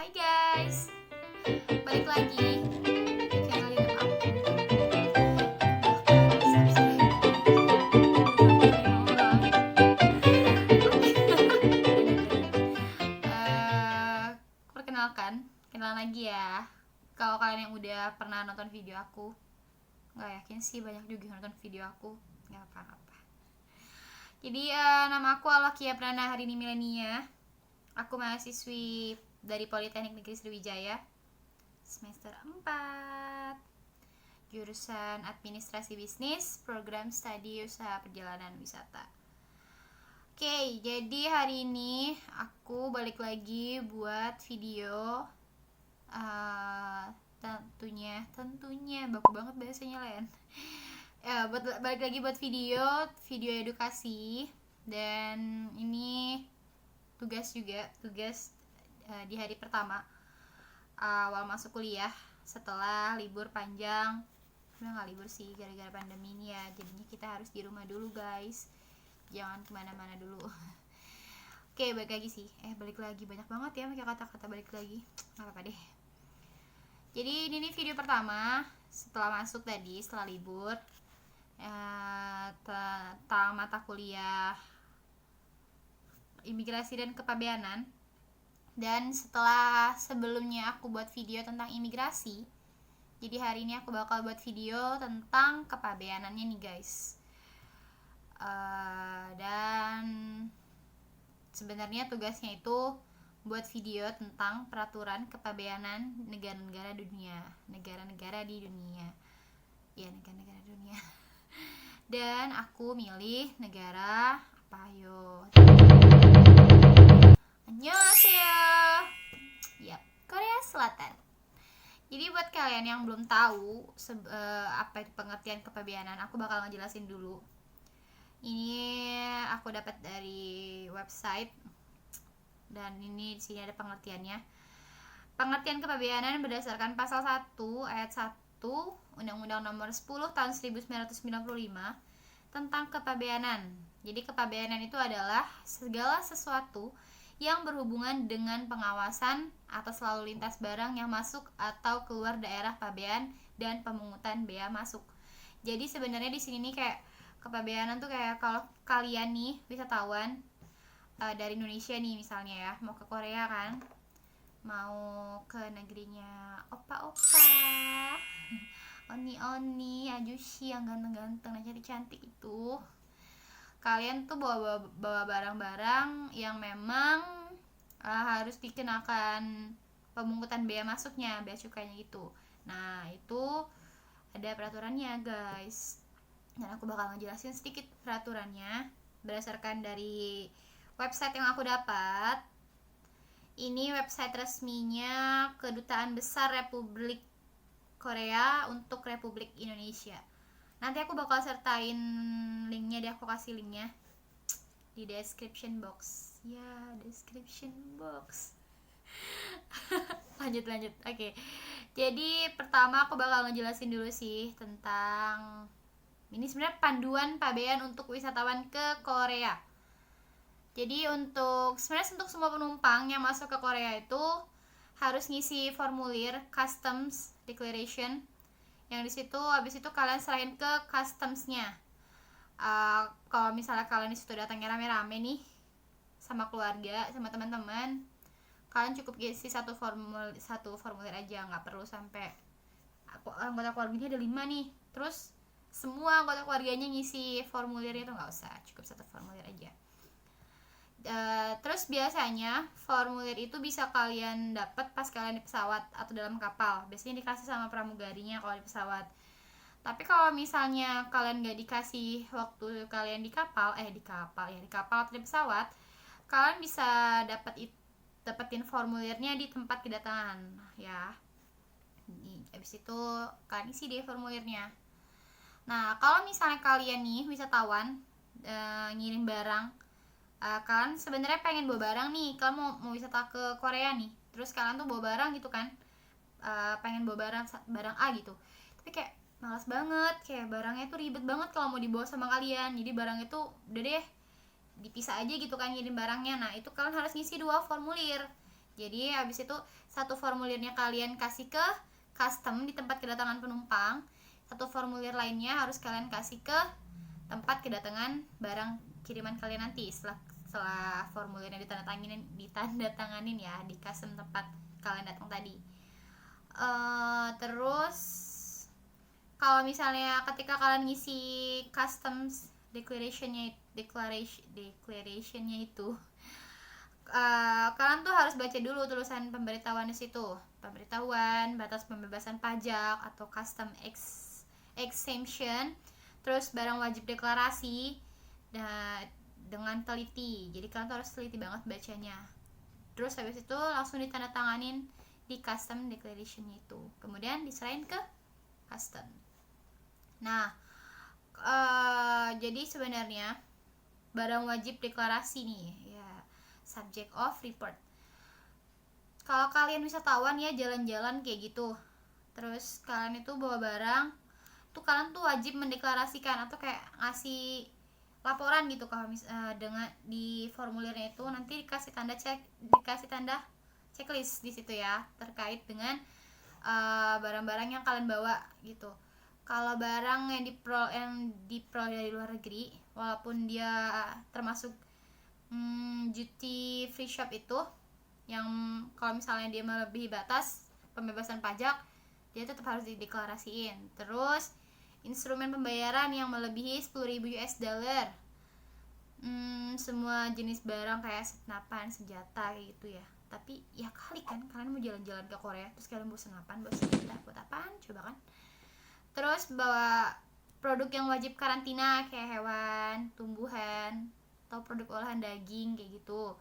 Hai guys, balik lagi di channel YouTube aku. Perkenalkan, kenalan lagi ya. Kalau kalian yang udah pernah nonton video aku, nggak yakin sih banyak juga yang nonton video aku, nggak apa-apa. Jadi nama aku Alakia Prana Harini Milenia. Aku mahasiswi dari Politeknik Negeri Sriwijaya semester 4, jurusan Administrasi Bisnis, program studi Usaha Perjalanan Wisata. Oke, jadi hari ini aku balik lagi buat video. Tentunya baku banget bahasanya Len. Balik lagi buat video edukasi, dan ini tugas di hari pertama awal masuk kuliah setelah libur panjang. Sebenarnya nggak libur sih, gara-gara pandemi ini ya, jadinya kita harus di rumah dulu guys, jangan kemana-mana dulu. Oke, balik lagi banyak banget ya pakai kata-kata balik lagi, nggak apa-apa deh. Jadi ini video pertama setelah masuk tadi, setelah libur, tentang mata kuliah imigrasi dan kepabeanan. Dan sebelumnya aku buat video tentang imigrasi, jadi hari ini aku bakal buat video tentang kepabeanannya nih guys. Dan sebenarnya tugasnya itu buat video tentang peraturan kepabeanan negara-negara di dunia. Dan aku milih negara apa, yo? Annyeonghaseyo. Yap, Korea Selatan. Jadi buat kalian yang belum tahu apa itu pengertian kepabeanan, aku bakal ngejelasin dulu. Ini aku dapat dari website, dan ini di sini ada pengertiannya. Pengertian kepabeanan berdasarkan pasal 1 ayat 1 Undang-Undang Nomor 10 tahun 1995 tentang kepabeanan. Jadi kepabeanan itu adalah segala sesuatu yang berhubungan dengan pengawasan atas lalu lintas barang yang masuk atau keluar daerah pabean dan pemungutan bea masuk. Jadi sebenarnya di sini nih kayak kepabeanan tuh kayak kalau kalian nih wisatawan dari Indonesia nih misalnya ya, mau ke Korea kan, mau ke negerinya opa-opa, oni-oni, ajushi yang ganteng-ganteng dan cantik-cantik itu, kalian tuh bawa barang-barang yang memang harus dikenakan pemungutan bea masuknya, bea cukainya gitu. Nah itu ada peraturannya guys, dan aku bakal ngejelasin sedikit peraturannya berdasarkan dari website yang aku dapat. Ini website resminya Kedutaan Besar Republik Korea untuk Republik Indonesia. Nanti aku bakal sertain linknya deh, aku kasih linknya di description box. Ya, description box. lanjut. Oke. Jadi pertama aku bakal ngejelasin dulu sih tentang ini sebenarnya panduan pabean untuk wisatawan ke Korea. Jadi untuk semua penumpang yang masuk ke Korea itu harus ngisi formulir Customs Declaration, yang di situ habis itu kalian serahin ke customsnya. Kalau misalnya kalian di situ datangnya rame-rame nih sama keluarga, sama teman-teman, kalian cukup ngisi satu formulir aja, nggak perlu sampai anggota keluarganya ada 5 nih, terus semua anggota keluarganya ngisi formulirnya, itu nggak usah, cukup satu formulir aja. Terus biasanya formulir itu bisa kalian dapat pas kalian di pesawat atau dalam kapal. Biasanya dikasih sama pramugarinya kalau di pesawat. Tapi kalau misalnya kalian nggak dikasih waktu kalian di kapal atau di pesawat, kalian bisa dapetin formulirnya di tempat kedatangan ya. Habis itu kalian isi deh formulirnya. Nah kalau misalnya kalian nih wisatawan ngirim barang, kalian sebenarnya pengen bawa barang nih, kalian mau wisata ke Korea nih, terus kalian tuh bawa barang gitu kan, pengen bawa barang A gitu, tapi kayak malas banget, kayak barangnya tuh ribet banget kalau mau dibawa sama kalian, jadi barang itu udah deh dipisah aja gitu kan ngirim barangnya. Nah itu kalian harus ngisi 2 formulir, Jadi habis itu satu formulirnya kalian kasih ke custom di tempat kedatangan penumpang, satu formulir lainnya harus kalian kasih ke tempat kedatangan barang kiriman kalian nanti setelah formulirnya ditandatanganin ya di custom tempat kalian datang tadi. Terus kalau misalnya ketika kalian ngisi customs declarationnya itu kalian tuh harus baca dulu tulisan pemberitahuan di situ, pemberitahuan batas pembebasan pajak atau custom exemption, terus barang wajib deklarasi dengan teliti. Jadi kalian tuh harus teliti banget bacanya. Terus habis itu langsung ditandatanganin di custom declaration-nya itu, kemudian diserahin ke custom. Nah, jadi sebenarnya barang wajib deklarasi nih ya, subject of report. Kalau kalian wisatawan ya jalan-jalan kayak gitu, terus kalian itu bawa barang tuh, kalian tuh wajib mendeklarasikan atau kayak ngasih laporan gitu. Kalau dengan di formulirnya itu nanti dikasih tanda checklist di situ ya, terkait dengan barang-barang yang kalian bawa gitu. Kalau barang yang diperoleh dari luar negeri, walaupun dia termasuk duty free shop itu, yang kalau misalnya dia melebihi batas pembebasan pajak, dia tetap harus dideklarasiin. Terus instrumen pembayaran yang melebihi 10.000 US dollar, semua jenis barang kayak senapan, senjata kayak gitu ya. Tapi ya kali kan kalian mau jalan-jalan ke Korea terus kalian bawa senapan, bawa senjata, buat apaan coba kan. Terus bawa produk yang wajib karantina kayak hewan, tumbuhan, atau produk olahan daging kayak gitu.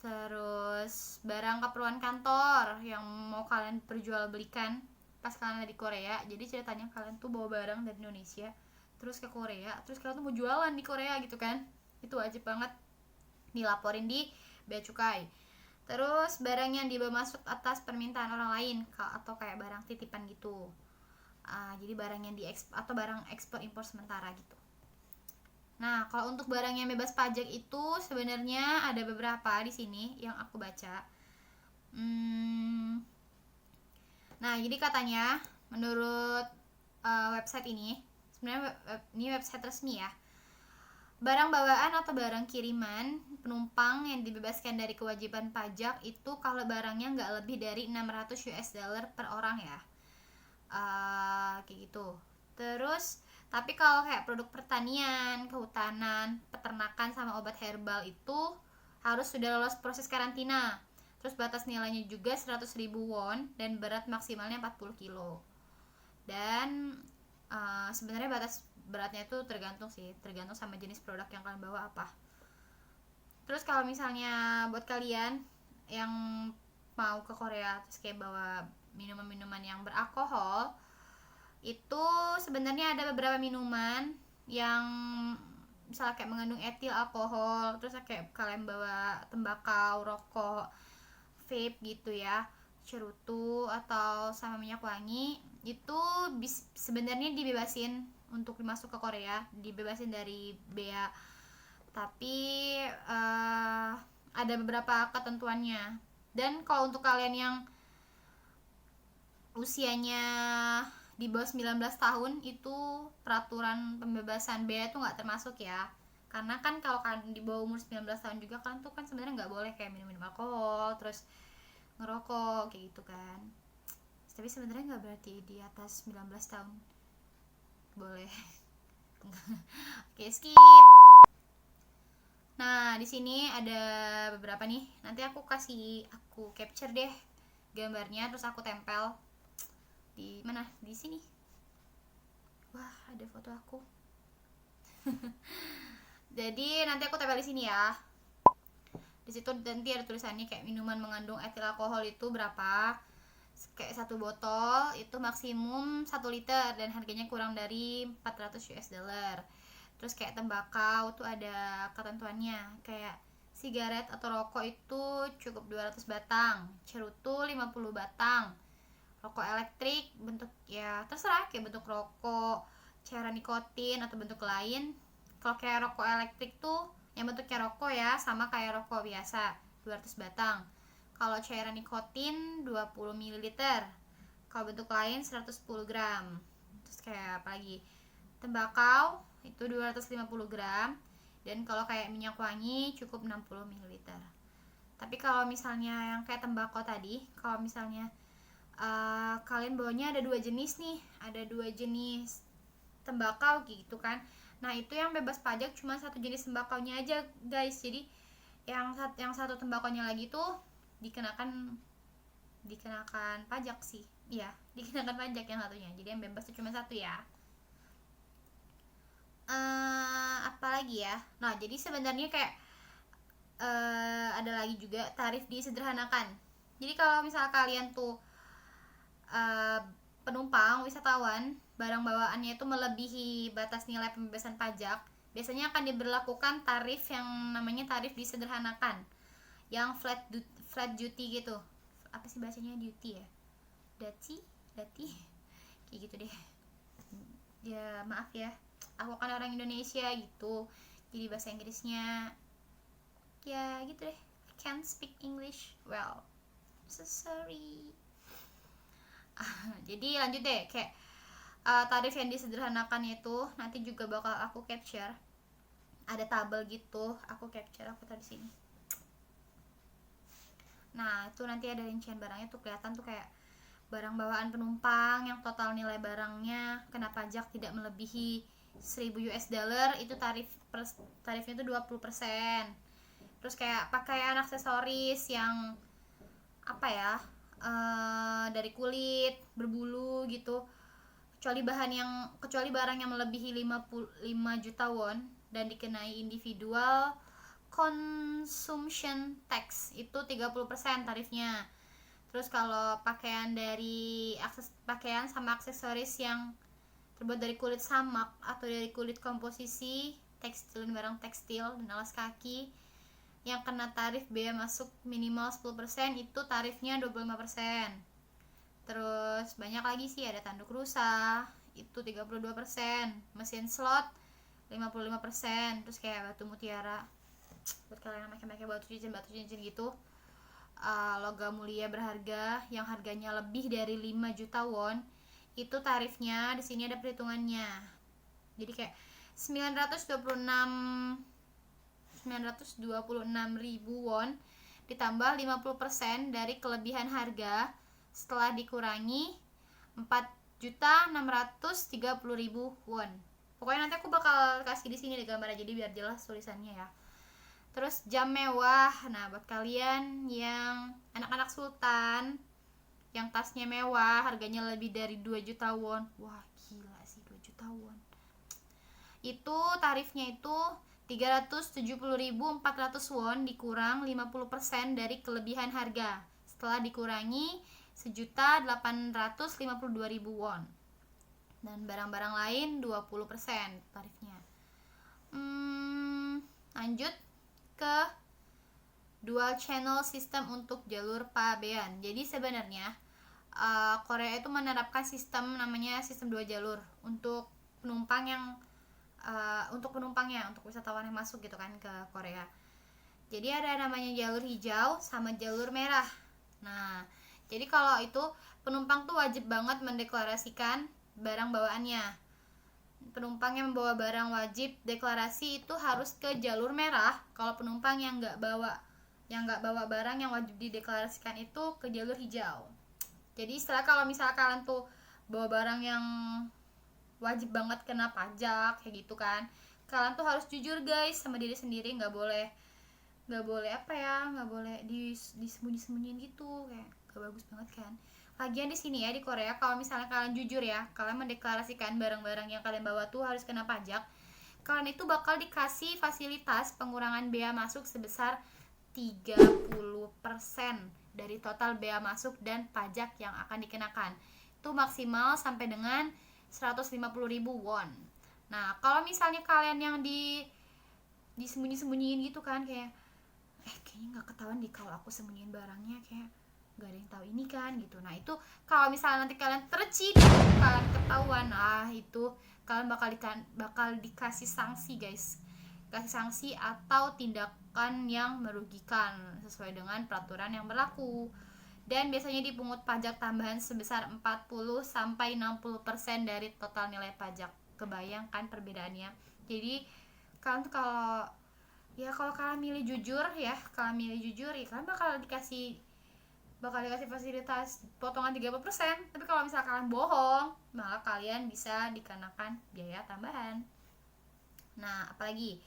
Terus barang keperluan kantor yang mau kalian perjualbelikan pas kalian ada di Korea. Jadi ceritanya kalian tuh bawa barang dari Indonesia terus ke Korea, terus kalian tuh mau jualan di Korea gitu kan, itu wajib banget dilaporin di bea cukai. Terus barang yang dibawa masuk atas permintaan orang lain atau kayak barang titipan gitu. Jadi barang yang atau barang ekspor impor sementara gitu. Nah, kalau untuk barang yang bebas pajak itu sebenarnya ada beberapa di sini yang aku baca. Nah, jadi katanya menurut website ini, sebenarnya ini website resmi ya. Barang bawaan atau barang kiriman penumpang yang dibebaskan dari kewajiban pajak itu kalau barangnya nggak lebih dari 600 US dollar per orang ya, kayak gitu. Terus tapi kalau kayak produk pertanian, kehutanan, peternakan sama obat herbal itu harus sudah lolos proses karantina. Terus batas nilainya juga 100.000 won dan berat maksimalnya 40 kilo. Dan sebenarnya batas beratnya itu tergantung sama jenis produk yang kalian bawa apa. Terus kalau misalnya buat kalian yang mau ke Korea terus kayak bawa minuman-minuman yang beralkohol, itu sebenarnya ada beberapa minuman yang misalnya kayak mengandung etil alkohol, terus kayak kalian bawa tembakau, rokok, vape gitu ya, cerutu atau sama minyak wangi, itu sebenarnya dibebasin untuk masuk ke Korea, dibebasin dari bea. Tapi ada beberapa ketentuannya. Dan kalau untuk kalian yang usianya di bawah 19 tahun itu peraturan pembebasan bea itu nggak termasuk ya. Karena kan kalau kalian di bawah umur 19 tahun juga kalian tuh kan sebenarnya nggak boleh kayak minum alkohol, terus ngerokok kayak gitu kan. Tapi sebenarnya nggak berarti di atas 19 tahun boleh. Oke, skip. Nah, di sini ada beberapa nih. Nanti aku capture deh gambarnya, terus aku tempel di mana? Di sini. Wah, ada foto aku. Jadi nanti aku tempel di sini ya. Di situ nanti ada tulisannya kayak minuman mengandung etil alkohol itu berapa. Kayak satu botol itu maksimum 1 liter dan harganya kurang dari 400 US dollar. Terus kayak tembakau tuh ada ketentuannya, kayak sigaret atau rokok itu cukup 200 batang, cerutu 50 batang, rokok elektrik bentuk ya terserah kayak bentuk rokok, cairan nikotin atau bentuk lain. Kalau kayak rokok elektrik tuh yang bentuknya rokok ya sama kayak rokok biasa 200 batang. Kalau cairan nikotin 20 ml. Kalau bentuk lain 110 gram. Terus kayak apa lagi? Tembakau itu 250 gram. Dan kalau kayak minyak wangi cukup 60 ml. Tapi kalau misalnya yang kayak tembakau tadi, kalau misalnya kalian bawanya ada 2 jenis nih, ada 2 jenis tembakau gitu kan. Nah itu yang bebas pajak cuma 1 jenis tembakaunya aja guys. Jadi yang satu tembakaunya lagi tuh dikenakan pajak sih. Iya, dikenakan pajak yang satunya. Jadi yang bebas tuh cuma 1 ya. Apa lagi ya? Nah, jadi sebenarnya kayak ada lagi juga tarif disederhanakan. Jadi kalau misal kalian tuh penumpang wisatawan, barang bawaannya itu melebihi batas nilai pembebasan pajak, biasanya akan diberlakukan tarif yang namanya tarif disederhanakan, yang flat duty gitu. Apa sih bahasanya duty ya? Dati kayak gitu deh. Ya maaf ya, aku kan orang Indonesia gitu, jadi bahasa Inggrisnya ya gitu deh. I can't speak English well, so sorry. Jadi lanjut deh, kayak tarif yang disederhanakan itu nanti juga bakal aku capture, ada tabel gitu, aku capture, aku taruh di sini. Nah itu nanti ada rincian barangnya tuh, kelihatan tuh kayak barang bawaan penumpang yang total nilai barangnya kena pajak tidak melebihi 1000 US dollar, itu tarifnya itu 20%. Terus kayak pakaian aksesoris yang apa ya, dari kulit berbulu gitu, kecuali barang yang melebihi 55 juta won dan dikenai individual consumption tax, itu 30% tarifnya. Terus kalau pakaian sama aksesoris yang terbuat dari kulit samak atau dari kulit komposisi tekstil dan barang tekstil dan alas kaki yang kena tarif bea masuk minimal 10%, itu tarifnya 25%. Terus banyak lagi sih, ada tanduk rusa itu 32%, mesin slot 55%. Terus kayak batu mutiara, buat kalian yang pakai batu cincin gitu, logam mulia berharga yang harganya lebih dari 5 juta won, itu tarifnya di sini ada perhitungannya. Jadi kayak 926.000 won ditambah 50% dari kelebihan harga setelah dikurangi 4.630.000 won. Pokoknya nanti aku bakal kasih di sini deh gambarnya, jadi biar jelas tulisannya ya. Terus jam mewah, nah buat kalian yang anak-anak sultan yang tasnya mewah, harganya lebih dari 2 juta won, wah gila sih 2 juta won, itu tarifnya itu 370.400 won dikurang 50% dari kelebihan harga setelah dikurangi 1.852.000 won. Dan barang-barang lain 20% tarifnya. Lanjut ke dual channel system untuk jalur pabean. Jadi sebenarnya Korea itu menerapkan sistem namanya sistem 2 jalur untuk penumpangnya, untuk wisatawan yang masuk gitu kan ke Korea. Jadi ada namanya jalur hijau sama jalur merah. Nah, jadi kalau itu penumpang tuh wajib banget mendeklarasikan barang bawaannya. Penumpang yang membawa barang wajib deklarasi itu harus ke jalur merah. Kalau penumpang yang nggak bawa barang yang wajib dideklarasikan itu ke jalur hijau. Jadi setelah kalau misal kalian tuh bawa barang yang wajib banget kena pajak kayak gitu kan, kalian tuh harus jujur guys sama diri sendiri, nggak boleh disembunyi-sembunyiin gitu, kayak gak bagus banget kan. Lagian di sini ya di Korea, kalau misalnya kalian jujur ya, kalian mendeklarasikan barang-barang yang kalian bawa tuh harus kena pajak, kalian itu bakal dikasih fasilitas pengurangan bea masuk sebesar 30% dari total bea masuk dan pajak yang akan dikenakan. Itu maksimal sampai dengan 150.000 won. Nah, kalau misalnya kalian yang disembunyi-sembunyiin gitu kan, kayak kayaknya nggak ketahuan deh kalau aku sembunyiin barangnya, kayak gak ada yang tahu ini kan gitu. Nah itu kalau misalnya nanti kalian terciduk, kalian ketahuan, itu kalian bakal dikasih sanksi guys, kasih sanksi atau tindak kebijakan yang merugikan sesuai dengan peraturan yang berlaku. Dan biasanya dipungut pajak tambahan sebesar 40-60% dari total nilai pajak. Kebayangkan perbedaannya. Jadi kalian tuh kalau kalian milih jujur ya kalian bakal dikasih fasilitas potongan 30%. Tapi kalau misalnya kalian bohong, malah kalian bisa dikenakan biaya tambahan. Nah, apalagi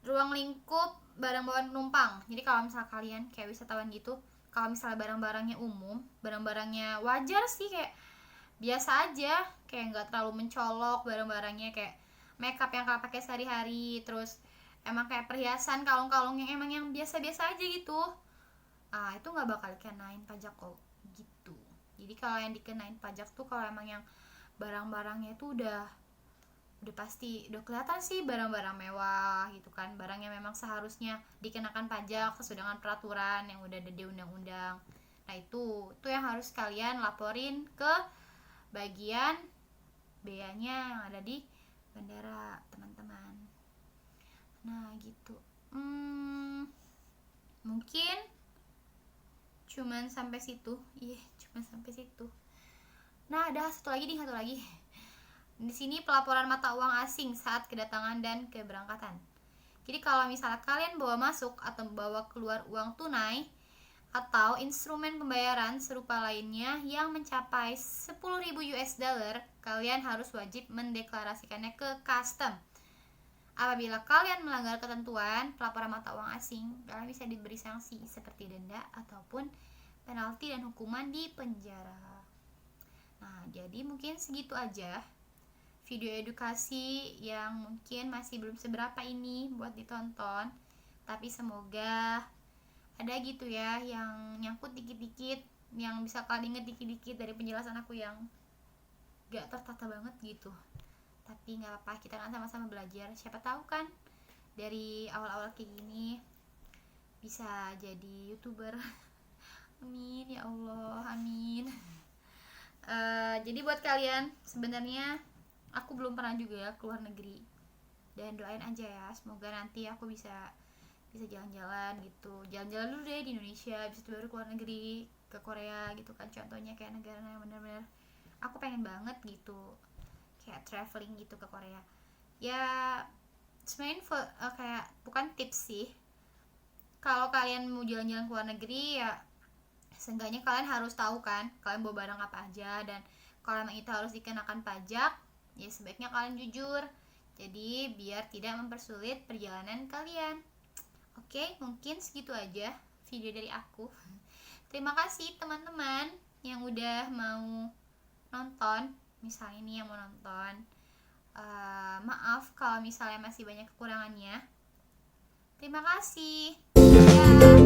ruang lingkup barang bawaan penumpang. Jadi kalau misalnya kalian kayak wisatawan gitu, kalau misalnya barang-barangnya umum, barang-barangnya wajar sih, kayak biasa aja, kayak nggak terlalu mencolok barang-barangnya, kayak makeup yang kalian pakai sehari-hari, terus emang kayak perhiasan, kalung-kalung yang emang yang biasa-biasa aja gitu, itu nggak bakal dikenain pajak kok gitu. Jadi kalau yang dikenain pajak tuh kalau emang yang barang-barangnya itu udah pasti udah kelihatan sih barang-barang mewah gitu kan, barang yang memang seharusnya dikenakan pajak sesuai dengan peraturan yang udah ada di undang-undang. Nah itu yang harus kalian laporin ke bagian beanya yang ada di bandara, teman-teman. Nah gitu, mungkin cuman sampai situ. Nah ada satu lagi di sini, pelaporan mata uang asing saat kedatangan dan keberangkatan. Jadi kalau misalnya kalian bawa masuk atau bawa keluar uang tunai atau instrumen pembayaran serupa lainnya yang mencapai 10.000 US dollar, kalian harus wajib mendeklarasikannya ke custom. Apabila kalian melanggar ketentuan pelaporan mata uang asing, kalian bisa diberi sanksi seperti denda ataupun penalti dan hukuman di penjara. Nah, jadi mungkin segitu aja video edukasi yang mungkin masih belum seberapa ini buat ditonton, tapi semoga ada gitu ya yang nyangkut dikit-dikit, yang bisa kalian inget dikit-dikit dari penjelasan aku yang gak tertata banget gitu. Tapi gak apa-apa, kita kan sama-sama belajar, siapa tahu kan dari awal-awal kayak gini bisa jadi YouTuber. Amin ya Allah, amin. Jadi buat kalian, sebenarnya aku belum pernah juga ya keluar negeri, dan doain aja ya semoga nanti aku bisa jalan-jalan gitu, jalan-jalan dulu deh di Indonesia, bisa baru keluar negeri ke Korea gitu kan, contohnya kayak negara yang benar-benar aku pengen banget gitu, kayak traveling gitu ke Korea ya. Sebenarnya kayak bukan tips sih, kalau kalian mau jalan-jalan ke luar negeri ya seenggaknya kalian harus tahu kan kalian bawa barang apa aja, dan kalau emang itu harus dikenakan pajak ya sebaiknya kalian jujur, jadi biar tidak mempersulit perjalanan kalian. Oke, mungkin segitu aja video dari aku. Terima kasih teman-teman yang udah mau nonton, misalnya ini yang mau nonton. Maaf kalau misalnya masih banyak kekurangannya. Terima kasih. Dadah.